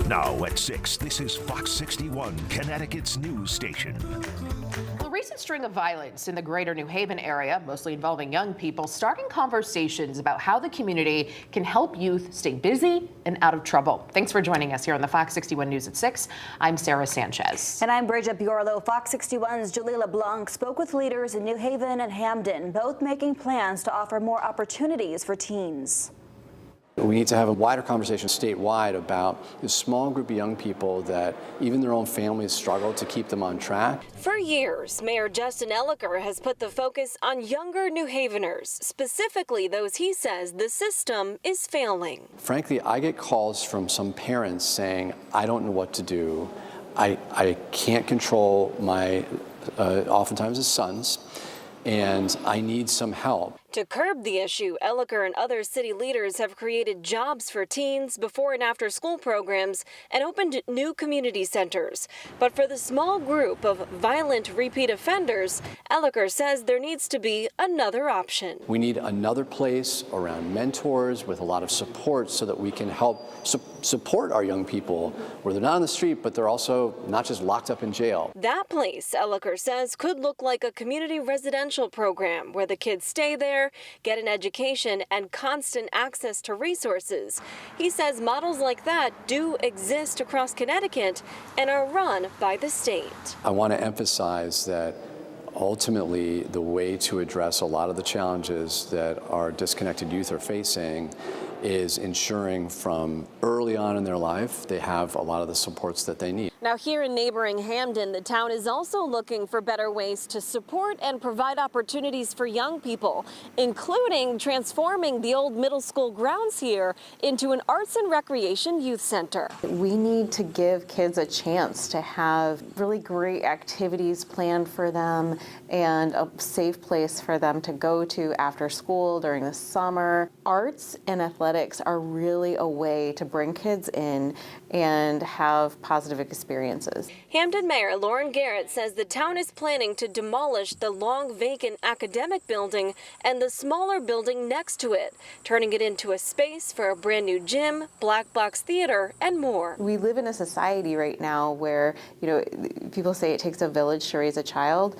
Now at 6, this is Fox 61, Connecticut's news station. A recent string of violence in the greater New Haven area, mostly involving young people, starting conversations about how the community can help youth stay busy and out of trouble. Thanks for joining us here on the Fox 61 News at 6. I'm Sarah Sanchez. And I'm Bridget Biorlo. Fox 61's Julie LeBlanc spoke with leaders in New Haven and Hamden, both making plans to offer more opportunities for teens. We need to have a wider conversation statewide about this small group of young people that even their own families struggle to keep them on track. For years, Mayor Justin Elicker has put the focus on younger New Haveners, specifically those he says the system is failing. Frankly, I get calls from some parents saying, I don't know what to do. I can't control my, oftentimes his sons, and I need some help. To curb the issue, Elicker and other city leaders have created jobs for teens, before and after school programs, and opened new community centers. But for the small group of violent repeat offenders, Elicker says there needs to be another option. We need another place around mentors with a lot of support so that we can help support our young people where they're not on the street, but they're also not just locked up in jail. That place, Elicker says, could look like a community residential program where the kids stay there, get an education, and constant access to resources. He says models like that do exist across Connecticut and are run by the state. I want to emphasize that ultimately the way to address a lot of the challenges that our disconnected youth are facing is ensuring from early on in their life they have a lot of the supports that they need. Now, here in neighboring Hamden, the town is also looking for better ways to support and provide opportunities for young people, including transforming the old middle school grounds here into an arts and recreation youth center. We need to give kids a chance to have really great activities planned for them and a safe place for them to go to after school during the summer. Arts and athletics are really a way to bring kids in and have positive experiences. Hamden Mayor Lauren Garrett says the town is planning to demolish the long vacant academic building and the smaller building next to it, turning it into a space for a brand new gym, black box theater, and more. We live in a society right now where, people say it takes a village to raise a child.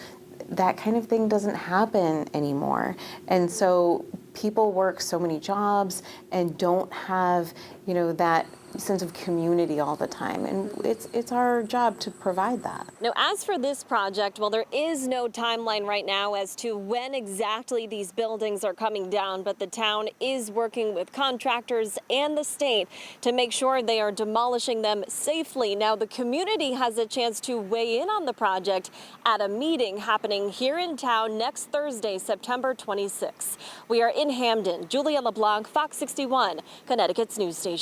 That kind of thing doesn't happen anymore. And so people work so many jobs and don't have, that sense of community all the time, and it's our job to provide that. Now, as for this project, well, there is no timeline right now as to when exactly these buildings are coming down, but the town is working with contractors and the state to make sure they are demolishing them safely. Now, the community has a chance to weigh in on the project at a meeting happening here in town next Thursday, September 26th. We are in Hamden. Julia LeBlanc, Fox 61, Connecticut's news station.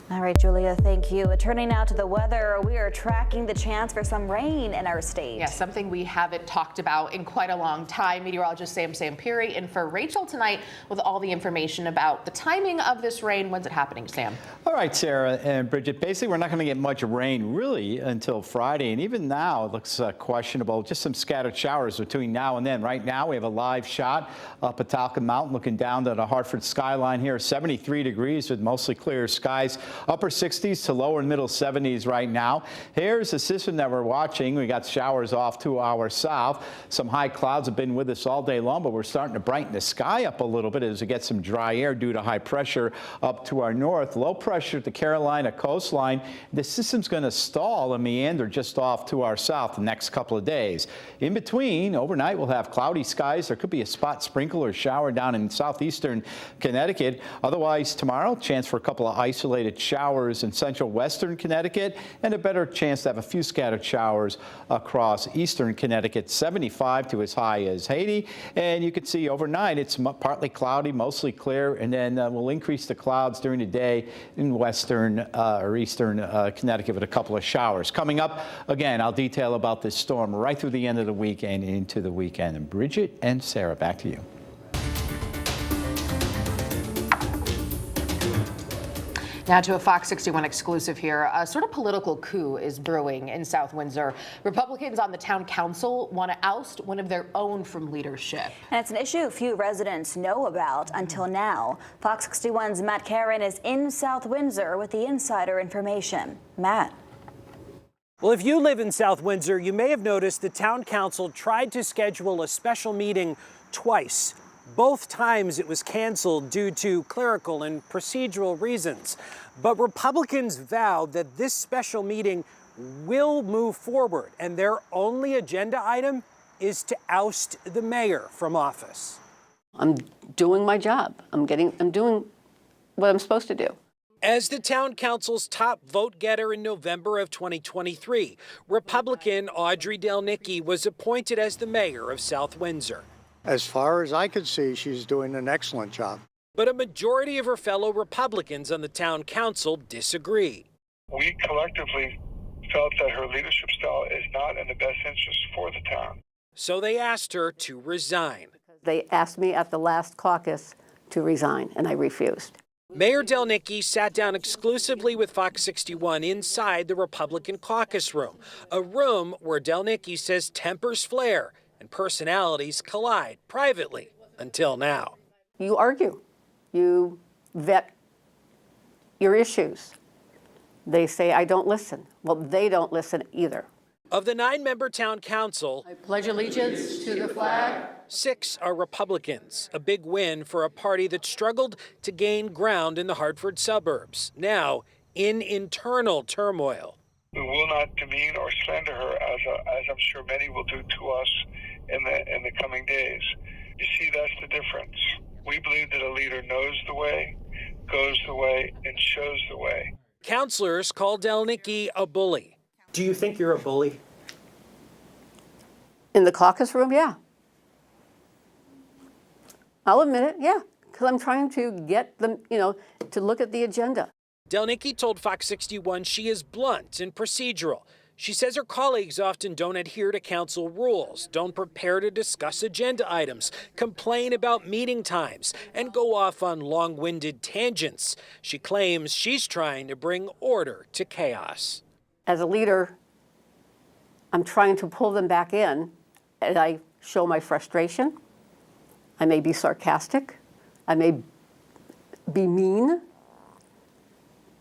All right, Julia, thank you. Turning now to the weather, we are tracking the chance for some rain in our state. Yeah, something we haven't talked about in quite a long time. Meteorologist Sam Sampiri in for Rachel tonight with all the information about the timing of this rain. When's it happening, Sam? All right, Sarah and Bridget, basically we're not going to get much rain really until Friday, and even now it looks questionable. Just some scattered showers between now and then. Right now we have a live shot up at Talcott Mountain looking down to the Hartford skyline here, 73 degrees with mostly clear skies. Upper 60s to lower and middle 70s right now. Here's the system that we're watching. We got showers off to our south. Some high clouds have been with us all day long, but we're starting to brighten the sky up a little bit as we get some dry air due to high pressure up to our north. Low pressure at the Carolina coastline. The system's going to stall and meander just off to our south the next couple of days. In between, overnight we'll have cloudy skies. There could be a spot sprinkle or shower down in southeastern Connecticut. Otherwise, tomorrow, chance for a couple of isolated showers in central western Connecticut and a better chance to have a few scattered showers across eastern Connecticut. 75 to as high as 80. And you can see overnight it's partly cloudy, mostly clear, and then we'll increase the clouds during the day in western or eastern Connecticut with a couple of showers. Coming up, again, I'll detail about this storm right through the end of the week and into the weekend. And Bridget and Sarah, back to you. Now to a Fox 61 exclusive here. A sort of political coup is brewing in South Windsor. Republicans on the town council want to oust one of their own from leadership. And it's an issue few residents know about until now. Fox 61's Matt Karen is in South Windsor with the insider information. Matt. Well, if you live in South Windsor, you may have noticed the town council tried to schedule a special meeting twice. Both times it was canceled due to clerical and procedural reasons. But Republicans vowed that this special meeting will move forward, and their only agenda item is to oust the mayor from office. I'm doing my job. I'm doing what I'm supposed to do. As the town council's top vote getter in November of 2023, Republican Audrey Delnicki was appointed as the mayor of South Windsor. As far as I could see, she's doing an excellent job. But a majority of her fellow Republicans on the town council disagree. We collectively felt that her leadership style is not in the best interest for the town. So they asked her to resign. They asked me at the last caucus to resign, and I refused. Mayor Delnicki sat down exclusively with Fox 61 inside the Republican caucus room, a room where Delnicki says tempers flare and personalities collide privately until now. You argue. You vet your issues. They say, I don't listen. Well, they don't listen either. Of the 9-member town council, I pledge allegiance to the flag. 6 are Republicans, a big win for a party that struggled to gain ground in the Hartford suburbs, now in internal turmoil. We will not demean or slander her, as I'm sure many will do to us in the coming days. You see, that's the difference. We believe that a leader knows the way, goes the way, and shows the way. Councilors call Delnicki a bully. Do you think you're a bully? In the caucus room, yeah. I'll admit it, yeah, because I'm trying to get them, to look at the agenda. Delnicki told Fox 61 she is blunt and procedural. She says her colleagues often don't adhere to council rules, don't prepare to discuss agenda items, complain about meeting times, and go off on long-winded tangents. She claims she's trying to bring order to chaos. As a leader, I'm trying to pull them back in, and I show my frustration. I may be sarcastic. I may be mean.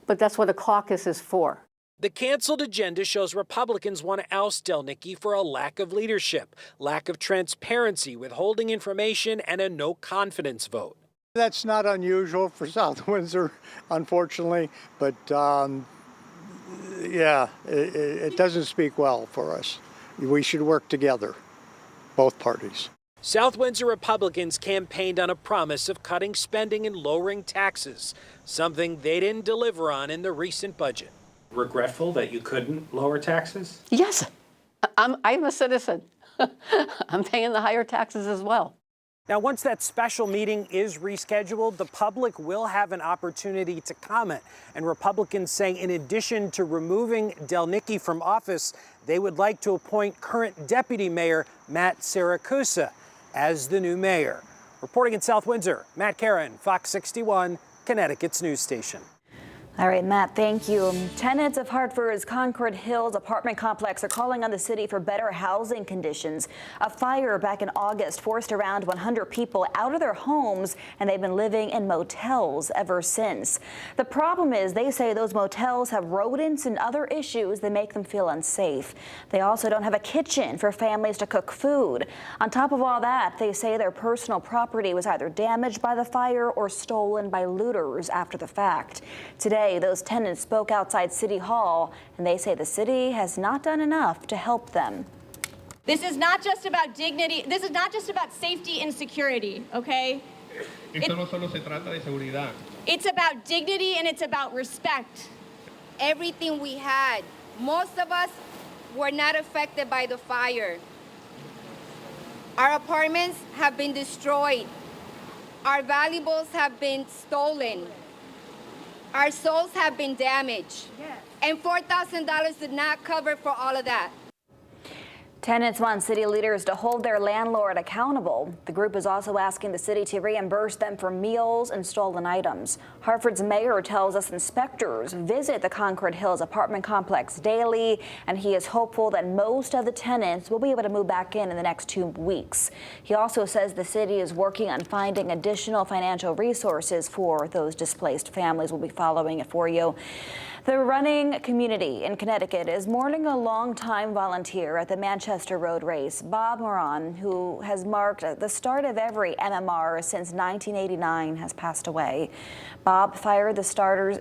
But that's what a caucus is for. The canceled agenda shows Republicans want to oust Delnicki for a lack of leadership, lack of transparency, withholding information, and a no-confidence vote. That's not unusual for South Windsor, unfortunately, but it doesn't speak well for us. We should work together, both parties. South Windsor Republicans campaigned on a promise of cutting spending and lowering taxes, something they didn't deliver on in the recent budget. Regretful that you couldn't lower taxes? Yes, I'm a citizen. I'm paying the higher taxes as well. Now, once that special meeting is rescheduled, the public will have an opportunity to comment. And Republicans say in addition to removing Delnicki from office, they would like to appoint current Deputy Mayor Matt Siracusa as the new mayor. Reporting in South Windsor, Matt Karen, Fox 61, Connecticut's news station. All right, Matt, thank you. Tenants of Hartford's Concord Hills apartment complex are calling on the city for better housing conditions. A fire back in August forced around 100 people out of their homes, and they've been living in motels ever since. The problem is they say those motels have rodents and other issues that make them feel unsafe. They also don't have a kitchen for families to cook food. On top of all that, they say their personal property was either damaged by the fire or stolen by looters after the fact. Today, those tenants spoke outside City Hall, and they say the city has not done enough to help them. This is not just about dignity. This is not just about safety and security, okay? It's about dignity and it's about respect. Everything we had, most of us were not affected by the fire. Our apartments have been destroyed. Our valuables have been stolen. Our souls have been damaged. Yes. And $4,000 did not cover for all of that. Tenants want city leaders to hold their landlord accountable. The group is also asking the city to reimburse them for meals and stolen items. Hartford's mayor tells us inspectors visit the Concord Hills apartment complex daily, and he is hopeful that most of the tenants will be able to move back in the next 2 weeks. He also says the city is working on finding additional financial resources for those displaced families. We'll be following it for you. The running community in Connecticut is mourning a longtime volunteer at the Manchester Road Race, Bob Moran, who has marked the start of every MMR since 1989, has passed away. Bob fired the starter's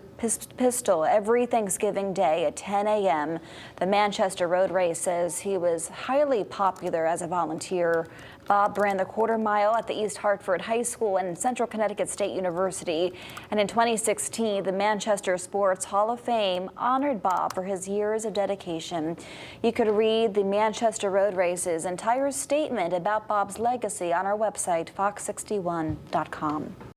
pistol every Thanksgiving Day at 10 a.m. The Manchester Road Race says he was highly popular as a volunteer. Bob ran the quarter mile at the East Hartford High School and Central Connecticut State University. And in 2016, the Manchester Sports Hall of Fame honored Bob for his years of dedication. You could read the Manchester Road Race's entire statement about Bob's legacy on our website, fox61.com.